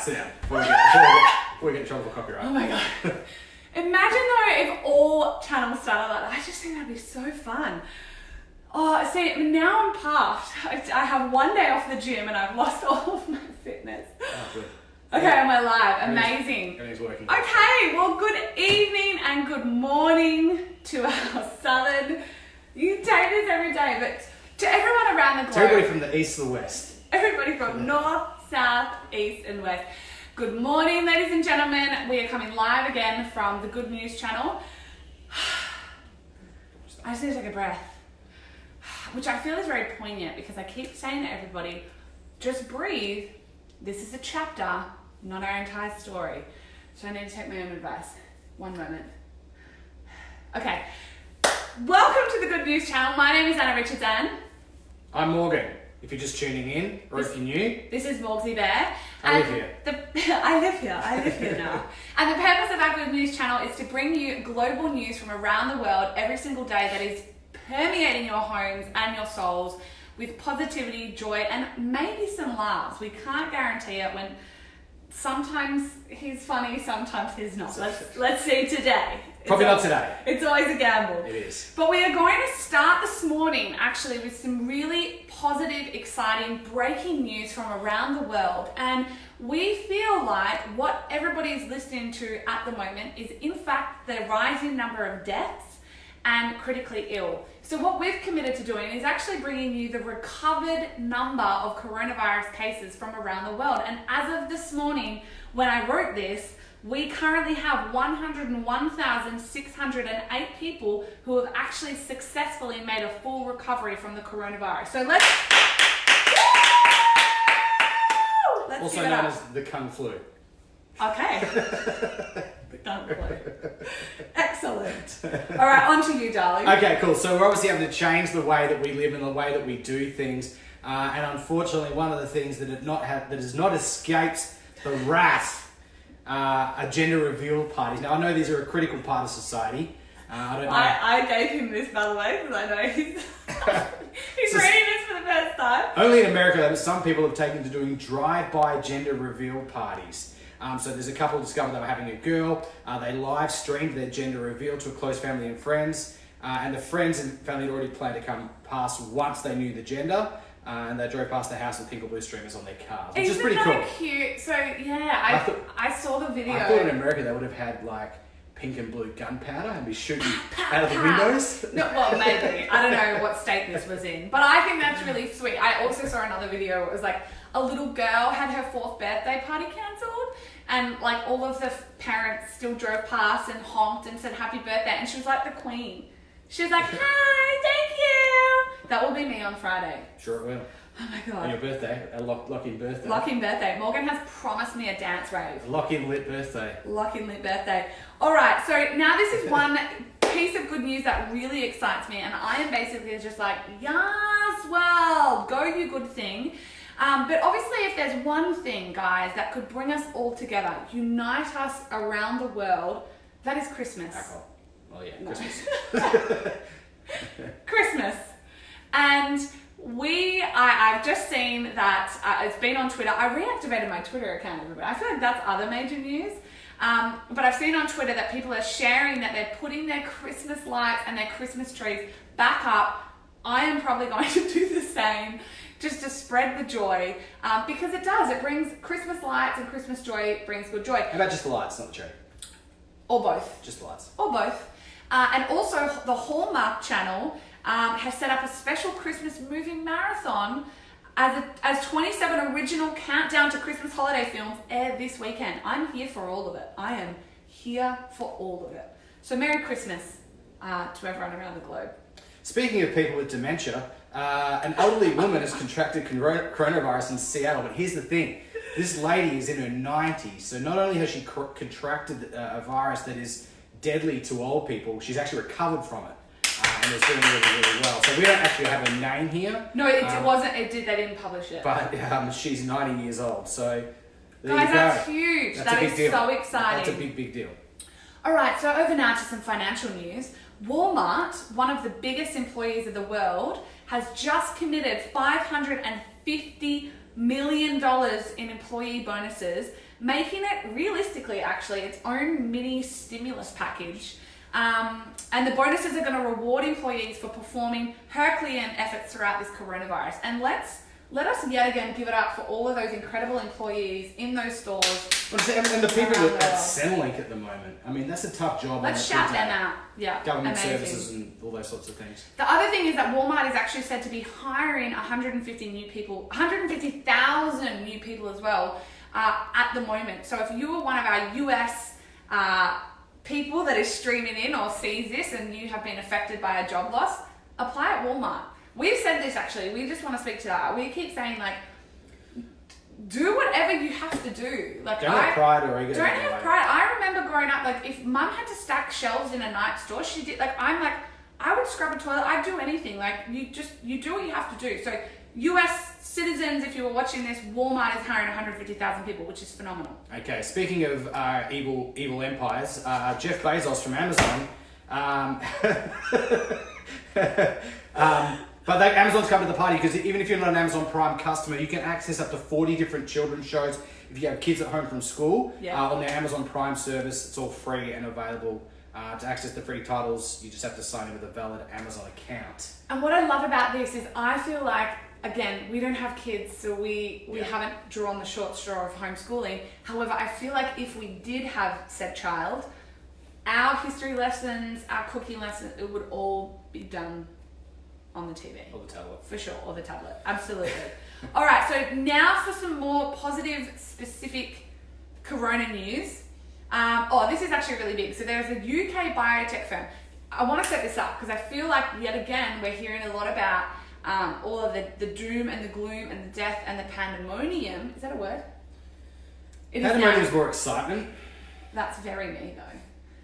sit down. Before we get in trouble for copyright. Oh my God. Imagine though if all channels started like that. I just think that'd be so fun. Oh, see, now I'm puffed. I have one day off the gym and I've lost all of my fitness. Oh, good. Okay, am I live? Amazing. Everything's working. Okay, well, good evening and good morning to our southern. You take this every day, but to everyone around the globe. To everybody from the east to the west. Everybody from north, south, east, and west. Good morning, ladies and gentlemen. We are coming live again from the Good News channel. I just need to take a breath, which I feel is very poignant because I keep saying to everybody, just breathe. This is a chapter, not our entire story. So I need to take my own advice. One moment. Okay. Welcome to the Good News channel. My name is Anna Richardson. I'm Morgan. If you're just tuning in, or if you're new, this is Morgsy Bear. I live here. I live here now. And the purpose of our Good News channel is to bring you global news from around the world every single day that is permeating your homes and your souls with positivity, joy, and maybe some laughs. We can't guarantee it when sometimes he's funny, sometimes he's not. Let's see today. Probably not today. It's always a gamble. It is. But we are going to start this morning actually with some really positive, exciting, breaking news from around the world. And we feel like what everybody is listening to at the moment is in fact the rising number of deaths and critically ill. So what we've committed to doing is actually bringing you the recovered number of coronavirus cases from around the world. And as of this morning, when I wrote this, we currently have 101,608 people who have actually successfully made a full recovery from the coronavirus. So let's also give it known up. as the Kung Flu. Okay. The Kung Flu. Excellent. All right, on to you, darling. Okay, cool. So we're obviously having to change the way that we live and the way that we do things. And unfortunately, one of the things that has not escaped the wrath are gender reveal parties. Now, I know these are a critical part of society. I don't know. I gave him this, by the way, because I know he's reading this for the first time. Only in America, some people have taken to doing drive-by gender reveal parties. So there's a couple discovered they were having a girl. They live streamed their gender reveal to a close family and friends. And the friends and family had already planned to come past once they knew the gender. And they drove past the house with pink or blue streamers on their cars, which is pretty cool. Isn't that cute? So yeah, I saw the video. I thought in America they would have had like pink and blue gunpowder and be shooting out of the windows. No, well, maybe. I don't know what state this was in, but I think that's really sweet. I also saw another video. It was like a little girl had her 4th birthday party cancelled, and like all of the parents still drove past and honked and said happy birthday, and she was like the queen. She was like, hi, thank you. That will be me on Friday. Sure it will. Oh my God. On your birthday, a lock-in birthday. Lock-in birthday. Morgan has promised me a dance rave. Lock-in lit birthday. Lock-in lit birthday. All right, so now this is one piece of good news that really excites me, and I am basically just like, yes, world, go you good thing. But obviously if there's one thing, guys, that could bring us all together, unite us around the world, that is Christmas. Alcohol. Oh yeah, No. Christmas. Christmas. And I've just seen that it's been on Twitter. I reactivated my Twitter account, everybody. I feel like that's other major news. But I've seen on Twitter that people are sharing that they're putting their Christmas lights and their Christmas trees back up. I am probably going to do the same just to spread the joy because it does. It brings Christmas lights and Christmas joy brings good joy. How about just the lights, not the tree? Or both. Just the lights. Or both. And also the Hallmark Channel has set up a special Christmas movie marathon as 27 original countdown to Christmas holiday films air this weekend. I'm here for all of it. I am here for all of it. So Merry Christmas to everyone around the globe. Speaking of people with dementia, an elderly woman has contracted coronavirus in Seattle, but here's the thing. This lady is in her 90s, so not only has she contracted a virus that is deadly to old people, she's actually recovered from it and is doing really, really well. So we don't actually have a name here. No, it wasn't. They didn't publish it. But she's 90 years old, so there guys, you go. That's huge. That's that a big is deal. so exciting. That's a big, big deal. All right, so over now to some financial news. Walmart, one of the biggest employees of the world, has just committed $550 million in employee bonuses making it realistically actually its own mini stimulus package. And the bonuses are going to reward employees for performing Herculean efforts throughout this coronavirus. And let us yet again give it up for all of those incredible employees in those stores. And the people at Centrelink at the moment. I mean, that's a tough job. Let's shout them out. Yeah, government amazing. services and all those sorts of things. The other thing is that Walmart is actually said to be hiring 150,000 new people as well at the moment. So if you are one of our US people that is streaming in or sees this and you have been affected by a job loss, apply at Walmart. We've said this actually, we just want to speak to that. We keep saying like, do whatever you have to do. Like, don't have pride or ego. Don't have pride. I remember growing up, like if mum had to stack shelves in a night store, she did, like I would scrub a toilet, I'd do anything. Like you do what you have to do. So US citizens, if you were watching this, Walmart is hiring 150,000 people, which is phenomenal. Okay, speaking of evil empires, Jeff Bezos from Amazon, but Amazon's come to the party because even if you're not an Amazon Prime customer, you can access up to 40 different children's shows if you have kids at home from school on their Amazon Prime service. It's all free and available. To access the free titles, you just have to sign in with a valid Amazon account. And what I love about this is I feel like, again, we don't have kids, so we haven't drawn the short straw of homeschooling. However, I feel like if we did have said child, our history lessons, our cooking lessons, it would all be done on the TV. Or the tablet. For sure, or the tablet. Absolutely. All right, so now for some more positive, specific Corona news. This is actually really big. So there's a UK biotech firm. I want to set this up because I feel like, yet again, we're hearing a lot about all of the doom and the gloom and the death and the pandemonium. Is that a word? Pandemonium is more excitement. That's very me, though.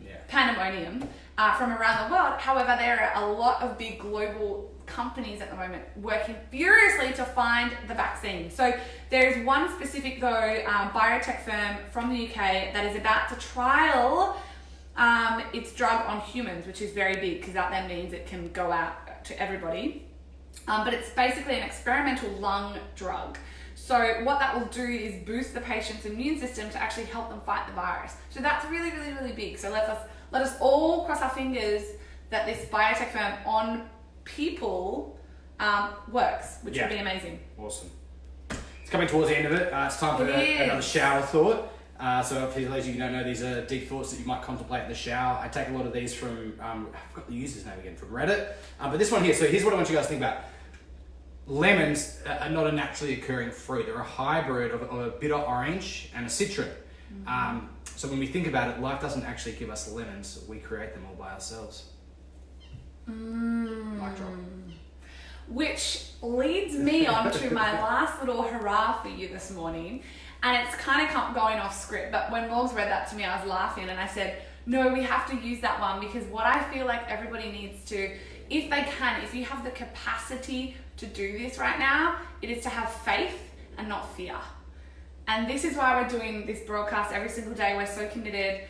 Yeah. Pandemonium from around the world. However, there are a lot of big global companies at the moment working furiously to find the vaccine. So there's one specific, though, biotech firm from the UK that is about to trial its drug on humans, which is very big because that then means it can go out to everybody. But it's basically an experimental lung drug. So what that will do is boost the patient's immune system to actually help them fight the virus. So that's really, really, really big. So let us all cross our fingers that this biotech firm on people works, which would be amazing. Awesome. It's coming towards the end of it. It's time for another shower thought. So for those of you who don't know, these are deep thoughts that you might contemplate in the shower. I take a lot of these from, I've got the user's name again, from Reddit. But this one here, so here's what I want you guys to think about. Lemons are not a naturally occurring fruit. They're a hybrid of a bitter orange and a citron. Mm-hmm. So when we think about it, life doesn't actually give us lemons. We create them all by ourselves. Mic drop. Which leads me on to my last little hurrah for you this morning. And it's kind of going off script, but when Morgs read that to me, I was laughing and I said, no, we have to use that one because what I feel like everybody needs to, if they can, if you have the capacity to do this right now, it is to have faith and not fear. And this is why we're doing this broadcast every single day. We're so committed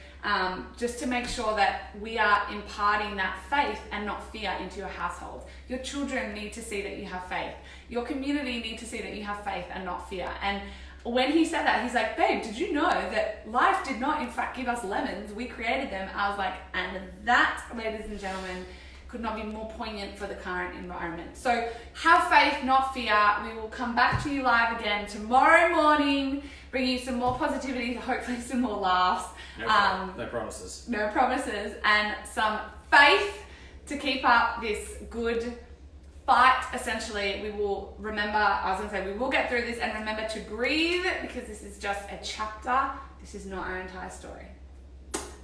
just to make sure that we are imparting that faith and not fear into your household. Your children need to see that you have faith. Your community need to see that you have faith and not fear. And when he said that, he's like, babe, did you know that life did not in fact give us lemons? We created them. I was like, and that, ladies and gentlemen, could not be more poignant for the current environment. So have faith, not fear. We will come back to you live again tomorrow morning, bring you some more positivity, hopefully some more laughs. No promises. No promises. And some faith to keep up this good fight. Essentially, we will remember, we will get through this and remember to breathe because this is just a chapter. This is not our entire story.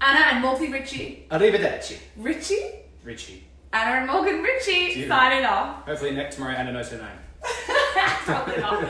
Anna and Morgan Richie. Arrivederci. Richie. Anna and Morgan Richie signing off. Hopefully tomorrow Anna knows her name. Probably not.